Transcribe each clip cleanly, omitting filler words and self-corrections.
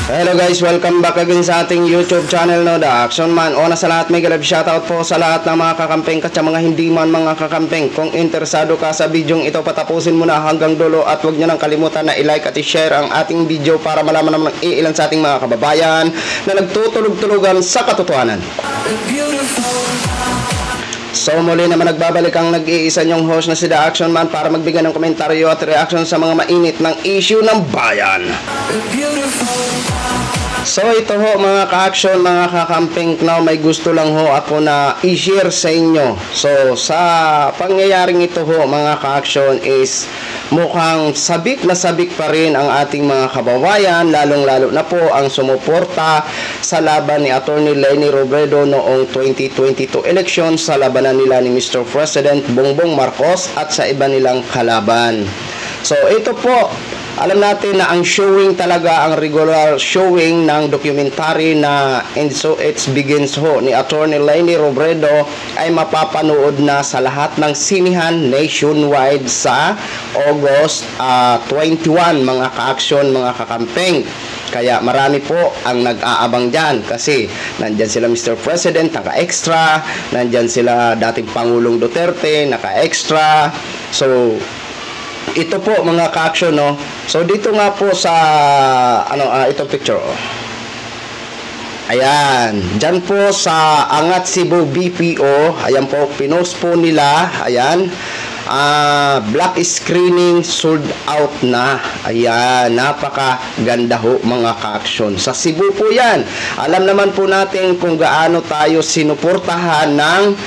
Hello guys, welcome back again sa ating YouTube channel, no, The Action Man. Una sa lahat, mega love shoutout po sa lahat ng mga kakampeng at sa mga hindi man mga kakampeng. Kung interesado ka sa bidyong ito, patapusin mo na hanggang dulo at huwag nyo nang kalimutan na i-like at i-share ang ating video para malaman naman ng iilan sa ating mga kababayan na nagtutulog-tulugan sa katotohanan. So muli naman nagbabalik ang nag-iisa nyong host na si The Action Man para magbigay ng komentaryo at reaction sa mga mainit ng issue ng bayan. So ito ho mga ka-action, mga kakamping, now may gusto lang ho ako na i-share sa inyo. So sa pangyayaring ito ho mga ka-action is mukhang sabik na sabik pa rin ang ating mga kababayan, lalong-lalo na po ang sumuporta sa laban ni Attorney Leni Robredo noong 2022 election sa labanan nila ni Mr. President Bongbong Marcos at sa iba nilang kalaban. So ito po, alam natin na ang showing talaga, ang regular showing ng documentary na And So It Begins ho ni Attorney Leni Robredo ay mapapanood na sa lahat ng sinihan nationwide sa August 21 mga ka-action, mga kakampeng. Kaya marami po ang nag-aabang dyan kasi nandyan sila Mr. President, naka-extra, nandyan sila dating Pangulong Duterte, naka-extra. So ito po mga ka-action, no. So dito nga po sa itong picture, oh. Ayan, dyan po sa Angat Cebu BPO, ayan po, pinost po nila, ayan, black screening sold out na. Ayan, napakaganda ho mga ka-action. Sa Cebu po yan. Alam naman po natin kung gaano tayo sinuportahan ng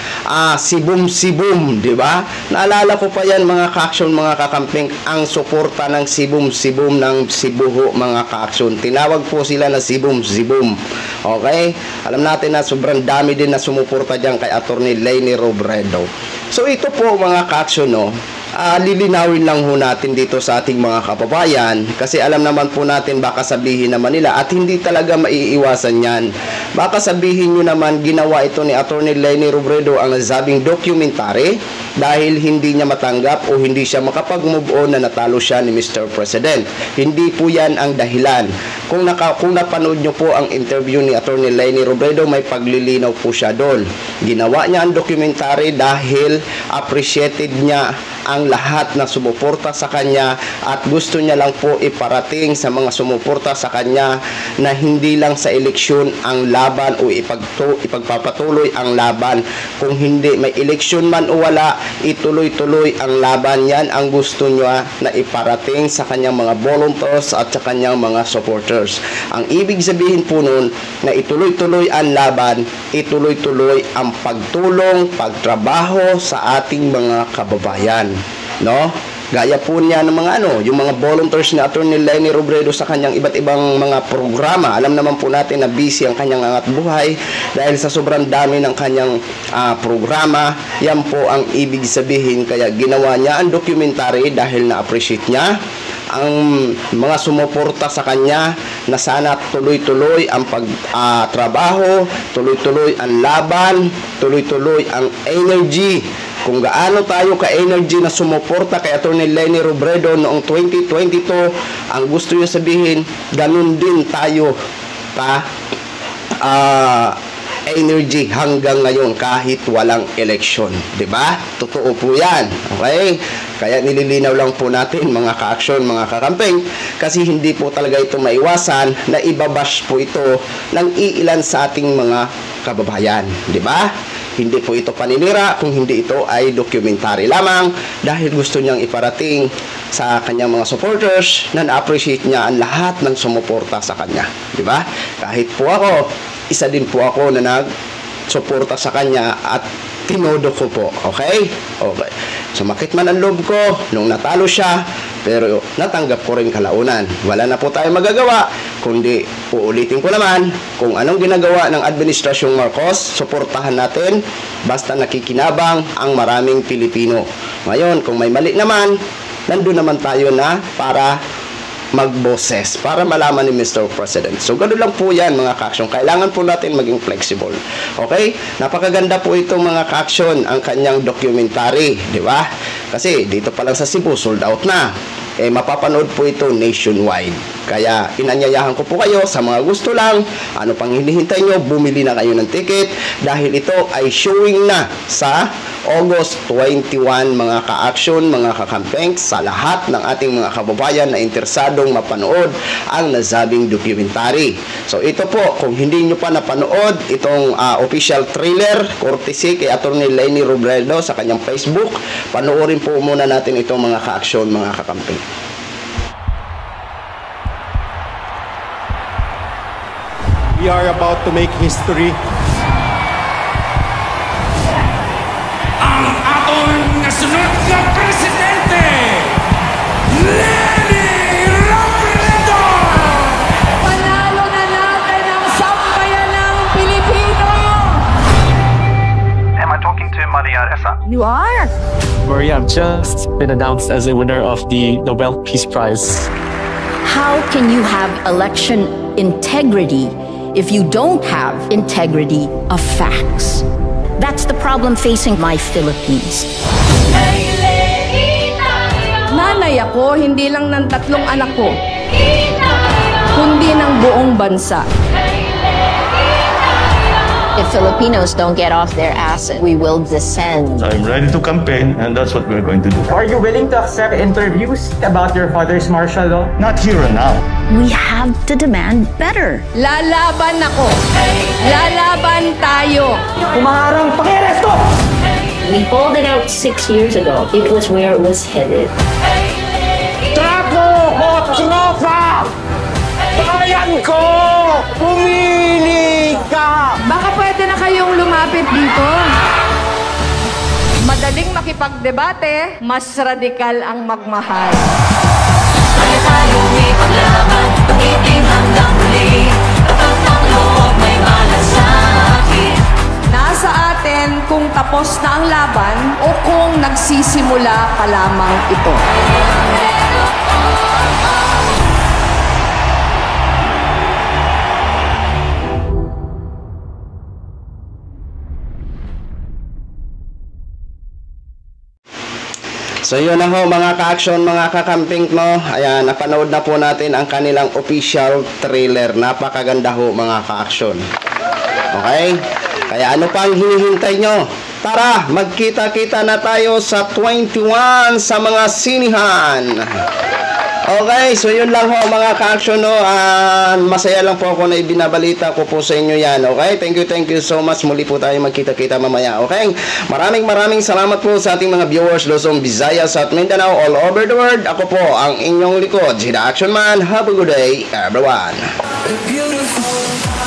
Sibum-Sibum, di ba? Naalala ko pa yan mga ka-action, mga kakamping, ang suporta ng Sibum-Sibum ng Cebu ho mga ka-action. Tinawag po sila na Sibum-Sibum. Okay? Alam natin na sobrang dami din na sumuporta dyan kay Attorney Leni Robredo. So ito po mga ka-action, no, lilinawin lang ho natin dito sa ating mga kababayan kasi alam naman po natin baka sabihin naman nila at hindi talaga maiiwasan yan. Baka sabihin nyo naman ginawa ito ni Attorney Leni Robredo ang nasabing documentary dahil hindi niya matanggap o hindi siya makapag-move on na natalo siya ni Mr. President. Hindi po yan ang dahilan. Kung napanood nyo po ang interview ni Attorney Leni Robredo, may paglilinaw po siya doon. Ginawa niya ang documentary dahil appreciated niya ang lahat na sumuporta sa kanya at gusto niya lang po iparating sa mga sumuporta sa kanya na hindi lang sa eleksyon ang laban o ipagpapatuloy ang laban. Kung hindi, may eleksyon man o wala, ituloy-tuloy ang laban. Yan ang gusto niya na iparating sa kanyang mga volunteers at sa kanyang mga supporters. Ang ibig sabihin po nun na ituloy-tuloy ang laban, ituloy-tuloy ang pagtulong, pagtrabaho sa ating mga kababayan, no? Gaya po niya ng mga yung mga volunteers ni Attorney Leni Robredo sa kanyang iba't ibang mga programa. Alam naman po natin na busy ang kanyang angat buhay dahil sa sobrang dami ng kanyang programa. Yan po ang ibig sabihin kaya ginawa niya ang documentary dahil na-appreciate niya ang mga sumuporta sa kanya na sana tuloy-tuloy ang pagtrabaho, tuloy-tuloy ang laban, tuloy-tuloy ang energy. Kung gaano tayo ka-energy na sumuporta kay Attorney Leni Robredo noong 2022, ang gusto niya sabihin, ganun din tayo energy hanggang ngayon kahit walang eleksyon, 'di ba? Totoo po 'yan. Okay? Kaya nililinaw lang po natin mga ka-action, mga kakampeng, kasi hindi po talaga ito maiwasan na ibabash po ito ng iilan sa ating mga kababayan, 'di ba? Hindi po ito paninira kung hindi ito ay documentary lamang dahil gusto niyang iparating sa kanyang mga supporters na na-appreciate niya ang lahat ng sumuporta sa kanya, 'di ba? Kahit po ako, isa din po ako na nag-suporta sa kanya at tinodo ko po. Okay? Okay. Sumakit man ang loob ko nung natalo siya, pero natanggap ko rin kalaunan. Wala na po tayo magagawa, kundi uulitin ko naman kung anong ginagawa ng Administrasyong Marcos, suportahan natin basta nakikinabang ang maraming Pilipino. Ngayon, kung may mali naman, nandun naman tayo na para magboses para malaman ni Mr. President. So, ganoon lang po yan mga ka-action. Kailangan po natin maging flexible. Okay? Napakaganda po ito mga ka-action, ang kanyang documentary. Di ba? Kasi dito pa lang sa Cebu, sold out na. mapapanood po ito nationwide. Kaya inanyayahan ko po kayo sa mga gusto lang, ano pang hinihintay nyo, bumili na kayo ng ticket dahil ito ay showing na sa August 21 mga ka-action, mga kakampeng, sa lahat ng ating mga kababayan na interesadong mapanood ang nasabing documentary. So ito po, kung hindi nyo pa napanood itong official trailer, courtesy kay Atty. Leni Robredo sa kanyang Facebook, panoorin po muna natin itong mga ka-action, mga kakampeng. We are about to make history. Ang atong nasunod na presidente, Leni Robredo! Panalo na natin ang sambayanang Pilipino! Am I talking to Maria Ressa? You are? Maria, I've just been announced as a winner of the Nobel Peace Prize. How can you have election integrity if you don't have integrity of facts? That's the problem facing my Philippines. Nanay ako, hindi lang ng 3 anak ko, kundi ng buong bansa. If Filipinos don't get off their asses, we will descend. I'm ready to campaign, and that's what we're going to do. Are you willing to accept interviews about your father's martial law? Not here and now. We have to demand better. Lalaban ako. Lalaban tayo. Kumaharang pangiresto! We pulled it out 6 years ago. It was where it was headed. Trapo o tropa! Bayan ko! Pumili ka! Baka pwede na kayong lumapit dito. Madaling makipagdebate, mas radikal ang magmahal. Kaya tayong ipaglaban, pag-ibig hanggang huli, kapag ng loob may malasakit. Nasa atin kung tapos na ang laban o kung nagsisimula pa lamang ito. So yun na ho mga ka-action, mga kakamping no. Ayan, napanood na po natin ang kanilang official trailer. Napakaganda ho mga ka-action. Okay? Kaya ano pang hinihintay nyo? Tara, magkita-kita na tayo sa 21 sa mga sinihan. Okay, so yun lang ho mga ka-action no. Masaya lang po ako na ibinabalita ko po sa inyo yan. Okay, thank you so much. Muli po tayo magkita-kita mamaya. Okay, maraming salamat po sa ating mga viewers Luzon, Visayas at Mindanao all over the world. Ako po ang inyong likod, si The Action Man. Have a good day everyone. Beautiful.